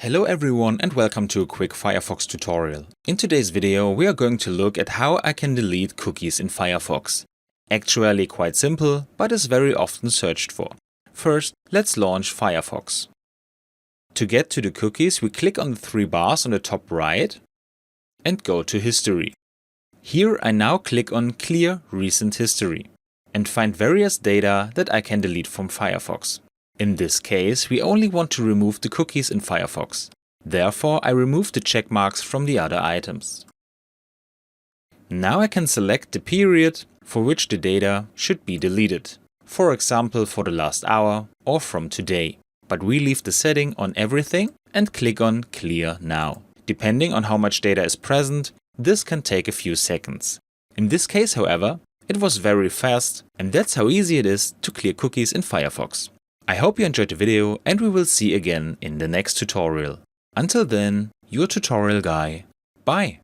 Hello everyone and welcome to a quick Firefox tutorial. In today's video we are going to look at how I can delete cookies in Firefox. Actually quite simple, but is very often searched for. First, let's launch Firefox. To get to the cookies, we click on the three bars on the top right and go to History. Here I now click on Clear Recent History and find various data that I can delete from Firefox. In this case, we only want to remove the cookies in Firefox. Therefore, I remove the check marks from the other items. Now I can select the period for which the data should be deleted. For example, for the last hour or from today. But we leave the setting on everything and click on Clear Now. Depending on how much data is present, this can take a few seconds. In this case, however, it was very fast, and that's how easy it is to clear cookies in Firefox. I hope you enjoyed the video and we will see again in the next tutorial. Until then, your tutorial guy. Bye!